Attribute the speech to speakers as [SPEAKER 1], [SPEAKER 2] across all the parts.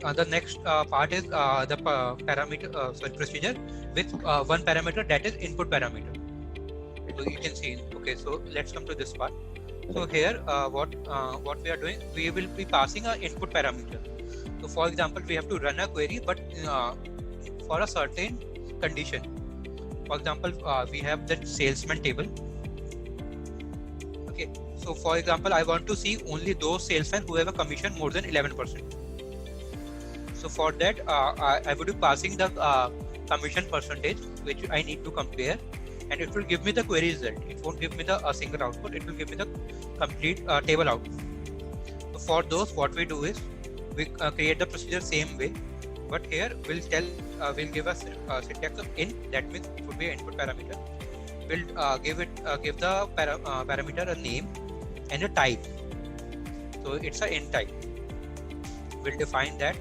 [SPEAKER 1] the next part is the procedure with one parameter, that is input parameter. So you can see. Okay, so let's come to this part. So here, what we are doing, we will be passing an input parameter. So for example, we have to run a query, but for a certain condition. For example, we have that salesman table. Okay, so for example, I want to see only those salesmen who have a commission more than 11%. So for that, I would be passing the commission percentage, which I need to compare, and it will give me the query result. It won't give me the single output. It will give me the complete table output. So for those, what we do is we create the procedure same way, but here we'll give us syntax of in. That means it would be an input parameter. We'll give the parameter a name and a type. So it's a in type. We'll define that.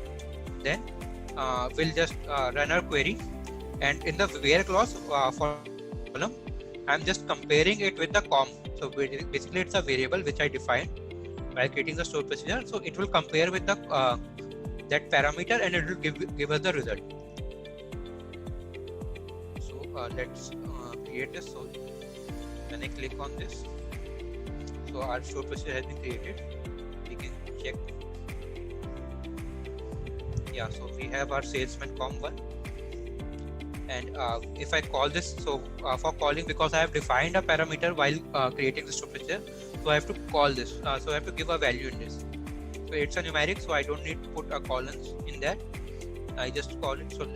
[SPEAKER 1] Then we'll just run our query, and in the where clause for column, I'm just comparing it with the com. So basically it's a variable which I defined by creating the stored procedure. So it will compare with the that parameter, and it will give us the result. So let's create this. So when I click on this, so our stored procedure has been created. We can check. Yeah, so we have our salesman com1, and if I call this, so for calling, because I have defined a parameter while creating this procedure, so I have to call this, so I have to give a value in this. So it's a numeric, so I don't need to put a colons in that. I just call it. So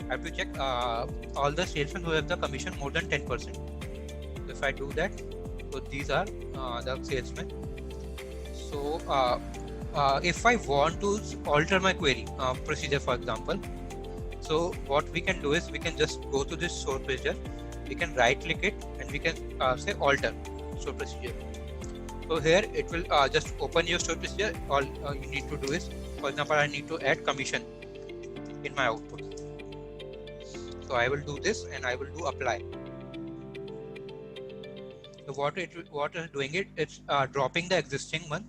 [SPEAKER 1] I have to check all the salesmen who have the commission more than 10%. So if I do that, so these are the salesmen. So if I want to alter my query procedure, for example, so what we can do is we can just go to this stored procedure, we can right click it, and we can say alter stored procedure. So here it will just open your stored procedure. All you need to do is, for example, I need to add commission in my output. So I will do this, and I will do apply. So what is doing it? It's dropping the existing one,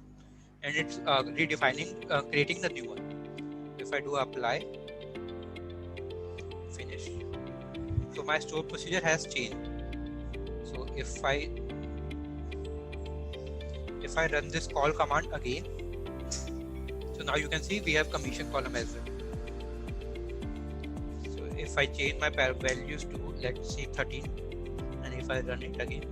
[SPEAKER 1] and it's redefining, creating the new one. If I do apply, finish. So my stored procedure has changed. So if I run this call command again, so now you can see we have commission column as well. So if I change my values to, let's say, 13, and if I run it again,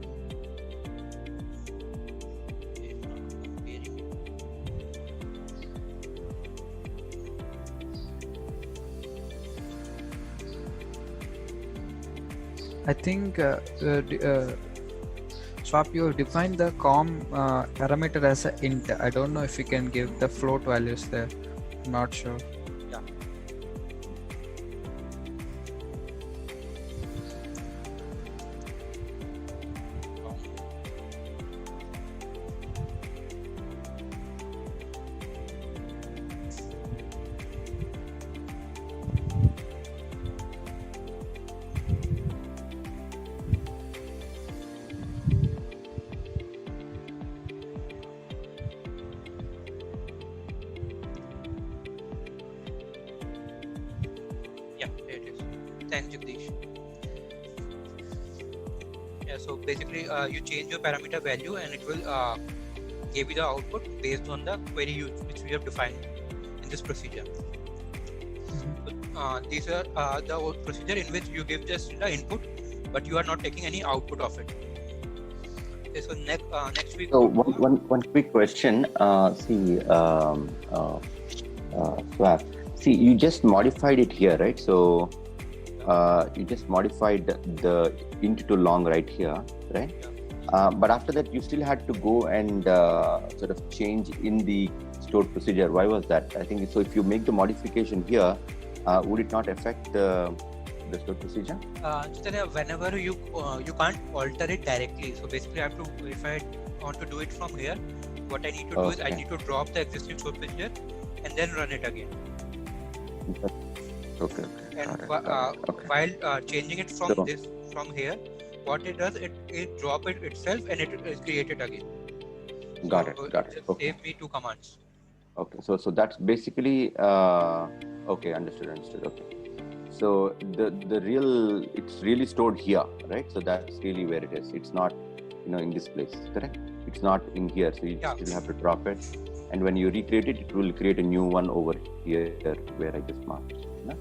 [SPEAKER 2] I think Swap, you defined the com parameter as an int. I don't know if you can give the float values there. I'm not sure.
[SPEAKER 1] Yeah. Thanks, Jagdish. Yeah, so basically you change your parameter value, and it will give you the output based on the query which we have defined in this procedure. So, these are the procedure in which you give just the input, but you are not taking any output of it. Okay, so next week.
[SPEAKER 3] So one quick question. Swap. See, you just modified it here, right? So you just modified the int to long right here, right? Yeah. But after that, you still had to go and sort of change in the stored procedure. Why was that? I think so. If you make the modification here, would it not affect the stored procedure?
[SPEAKER 1] Chaitanya, whenever you can't alter it directly. So basically, I have to, if I want to do it from here, what I need to do is I need to drop the existing stored procedure and then run it again.
[SPEAKER 3] Okay.
[SPEAKER 1] And while changing it from here, what it does, it drop it itself and it is created again.
[SPEAKER 3] Got it.
[SPEAKER 1] Okay. Save me 2 commands.
[SPEAKER 3] Okay, so that's basically okay, understood. Okay, so the real, it's really stored here, right? So that's really where it is. It's not, in this place, correct? It's not in here, so you still have to drop it. And when you recreate it, it will create a new one over here where I just marked. No?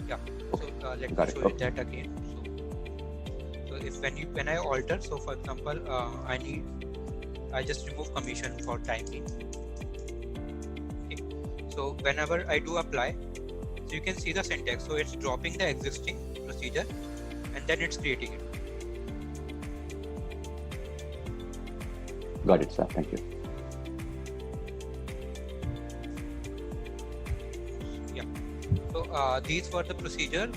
[SPEAKER 1] Yeah.
[SPEAKER 3] Okay.
[SPEAKER 1] So let
[SPEAKER 3] Got
[SPEAKER 1] me
[SPEAKER 3] it.
[SPEAKER 1] show you that again. So if when I alter, so for example, I just remove commission for time being. Okay. So whenever I do apply, so you can see the syntax. So it's dropping the existing procedure, and then it's creating it.
[SPEAKER 3] Got it, sir. Thank you.
[SPEAKER 1] So these were the procedures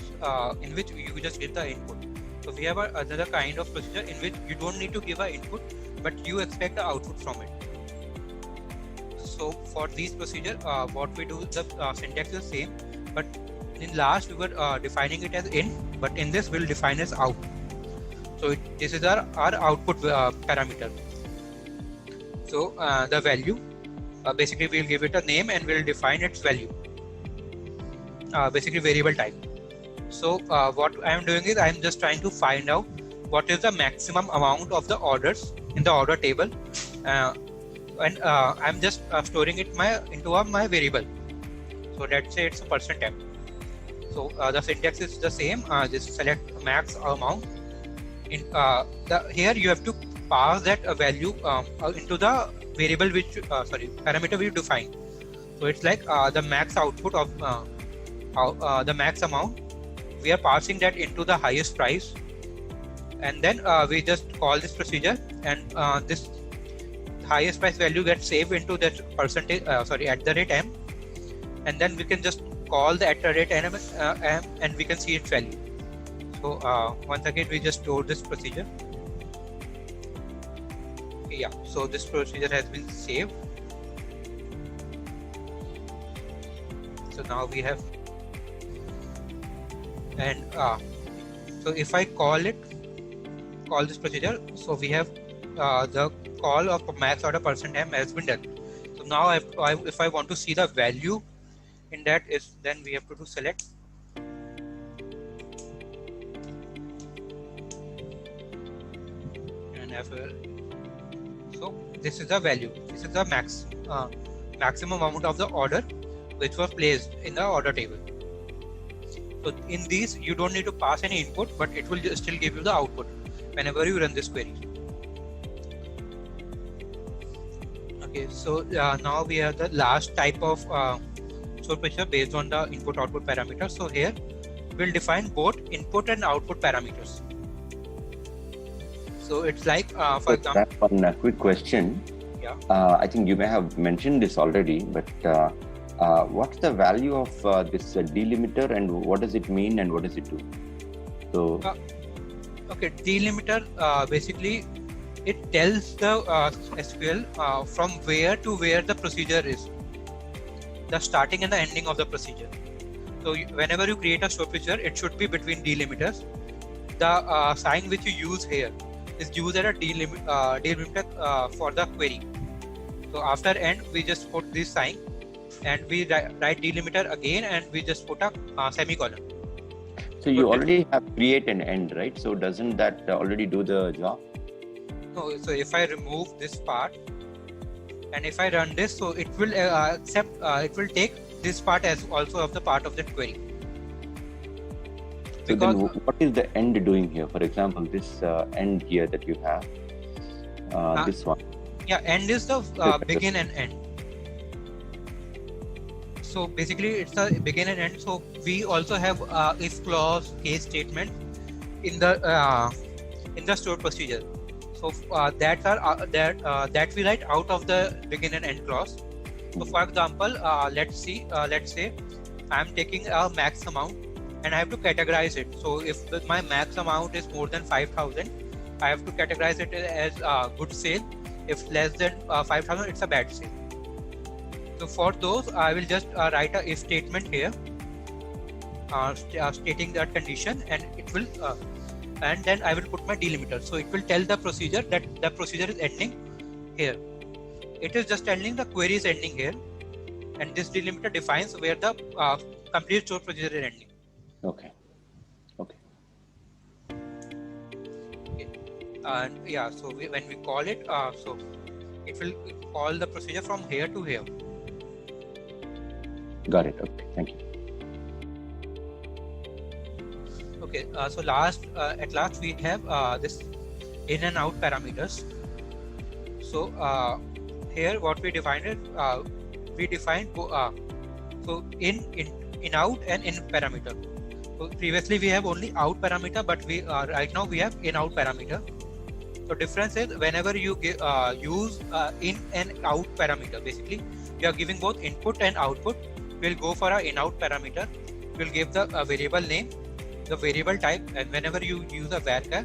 [SPEAKER 1] in which you just give the input. So we have another kind of procedure in which you don't need to give an input, but you expect the output from it. So for these procedure, what we do, the syntax is the same, but in last we were defining it as in, but in this we'll define as out. So this is our output parameter. So the value, basically we'll give it a name and we'll define its value. Basically variable type. So what I am doing is I am just trying to find out what is the maximum amount of the orders in the order table, and I'm just storing it into my variable. So let's say it's a %m. So the syntax is the same. Just select max amount. Here you have to pass that value into the variable parameter we define. So it's like the max output of the max amount. We are passing that into the highest price, and then we just call this procedure, and this highest price value gets saved into that percentage @m, and then we can just call the @m and we can see its value. So once again we just store this procedure. Okay, yeah, so this procedure has been saved. So now we have, and so if I call this procedure, so we have the call of max order %m has been done. So now if I want to see the value in that, then we have to do select, and so this is the value. This is the maximum amount of the order which was placed in the order table. So in these you don't need to pass any input, but it will still give you the output whenever you run this query. Okay, so now we have the last type of stored procedure based on the input-output parameters. So here we'll define both input and output parameters. So it's like, for example,
[SPEAKER 3] one quick question.
[SPEAKER 1] Yeah.
[SPEAKER 3] I think you may have mentioned this already, but what's the value of this delimiter, and what does it mean, and what does it do? So
[SPEAKER 1] okay, delimiter basically it tells the SQL from where to where the procedure is, the starting and the ending of the procedure. So whenever you create a stored procedure, it should be between delimiters. The sign which you use here is used as a delimiter for the query. So after end, we just put this sign, and we write delimiter again, and we just put a semicolon.
[SPEAKER 3] So you already have create and end, right? So doesn't that already do the job?
[SPEAKER 1] No. So if I remove this part and if I run this, so it will it will take this part as also of the part of that query.
[SPEAKER 3] So then what is the end doing here? For example, this end here that you have, this one.
[SPEAKER 1] Yeah, end is the begin and end. So basically it's the begin and end. So we also have if clause, case statement in the stored procedure. So that we write out of the begin and end clause. So for example, let's say I'm taking a max amount and I have to categorize it. So if my max amount is more than 5,000, I have to categorize it as a good sale. If less than 5,000, it's a bad sale. So for those, I will just write a if statement here, stating that condition, and it will, and then I will put my delimiter. So it will tell the procedure that the procedure is ending here. it is just telling the query is ending here, and this delimiter defines where the complete store procedure is ending.
[SPEAKER 3] Okay.
[SPEAKER 1] And yeah, so when we call it, so it will call the procedure from here to here.
[SPEAKER 3] Got it. Okay. Thank you.
[SPEAKER 1] Okay, so at last we have this in and out parameters. So here what we defined is we defined so in out and in parameter. So previously we have only out parameter, but we right now we have in out parameter. So difference is whenever you use in and out parameter, basically you are giving both input and output. We'll go for a in out parameter. We'll give the variable name, the variable type, and whenever you use a varchar,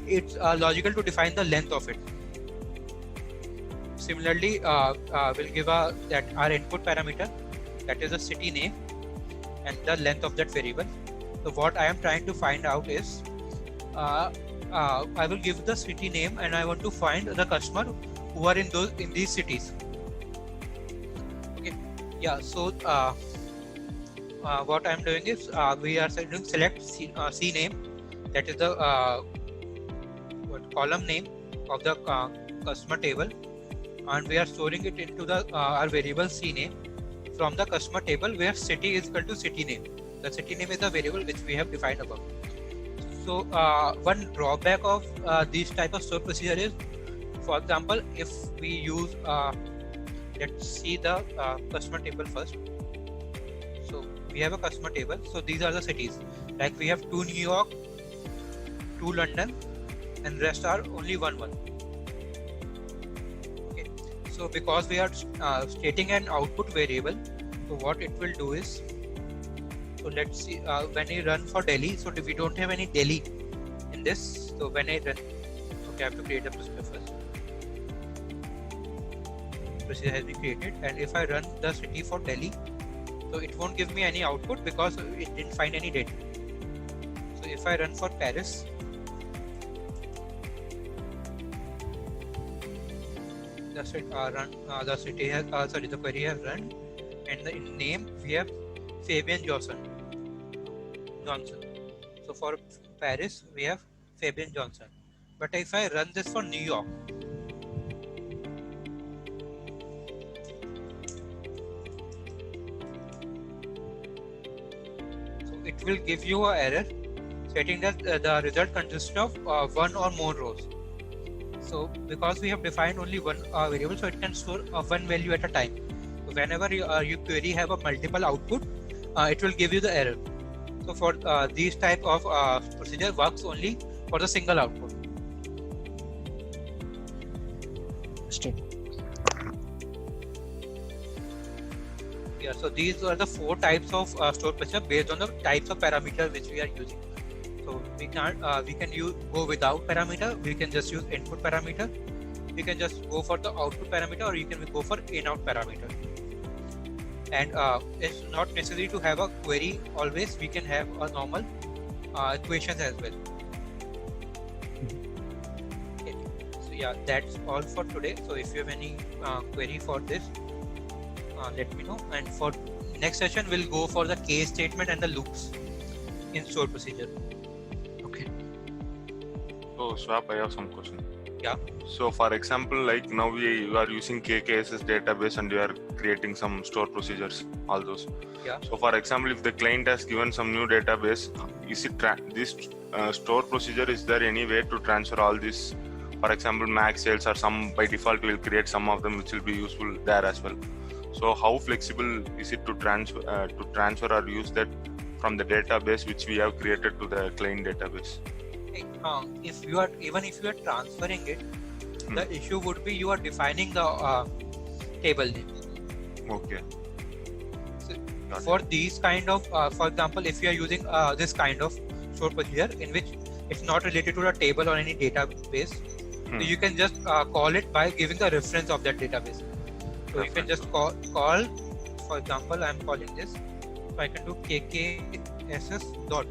[SPEAKER 1] it's logical to define the length of it. Similarly, we'll give that our input parameter, that is a city name and the length of that variable. So what I am trying to find out is I will give the city name and I want to find the customer who are in these cities. Okay, yeah. So what I am doing is we are doing select C name, that is the column name of the customer table, and we are storing it into the our variable C name from the customer table, where city is equal to city name. The city name is the variable which we have defined above. So one drawback of this type of store procedure is, for example, if we use let's see the customer table first. So we have a customer table. So these are the cities. Like we have 2 New York, 2 London, and rest are only one. Okay. So because we are stating an output variable, so what it will do is, so let's see when I run for Delhi. So we don't have any Delhi in this. So when I run, okay, I have to create a procedure first. Procedure has been created, and if I run the city for Delhi, so it won't give me any output because it didn't find any data. So if I run for Paris, the query has run, and in name we have Fabian Johnson. So for Paris we have Fabian Johnson. But if I run this for New York, so it will give you an error stating that the result consists of one or more rows. So because we have defined only one variable, so it can store one value at a time. So whenever you query have a multiple output, it will give you the error. So for these type of procedure works only for the single output. Yeah, so these are the 4 types of store procedure based on the types of parameters which we are using. So we can go without parameter. We can just use input parameter. We can just go for the output parameter, or you can go for in-out parameter. And it's not necessary to have a query always. We can have a normal equations as well. Okay. So yeah, that's all for today. So if you have any query for this, let me know. And for next session, we'll go for the case statement and the loops in store procedure. Okay.
[SPEAKER 4] So Swap, I have some question.
[SPEAKER 1] Yeah.
[SPEAKER 4] So for example, like now we are using KKSS database and we are creating some store procedures, all those.
[SPEAKER 1] Yeah.
[SPEAKER 4] So for example, if the client has given some new database, is it this store procedure, is there any way to transfer all this? For example, max sales or some by default we will create some of them which will be useful there as well. So how flexible is it to transfer or use that from the database which we have created to the client database?
[SPEAKER 1] If you are transferring it, the issue would be you are defining the table name.
[SPEAKER 4] Okay.
[SPEAKER 1] So for these kind of, for example, if you are using this kind of store procedure in which it's not related to the table or any database, so you can just call it by giving the reference of that database. So you can just call, for example, I am calling this. So I can do kkss dot.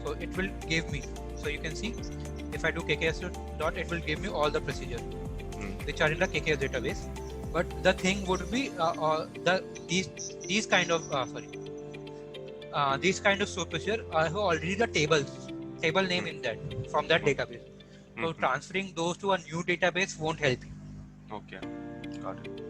[SPEAKER 1] So it will give me. So you can see, if I do kkss dot, it will give me all the procedure. which are in the KKS database. But the thing would be these kind of store procedure have already the table name in that from that database. So transferring those to a new database won't help you.
[SPEAKER 4] Okay, got it.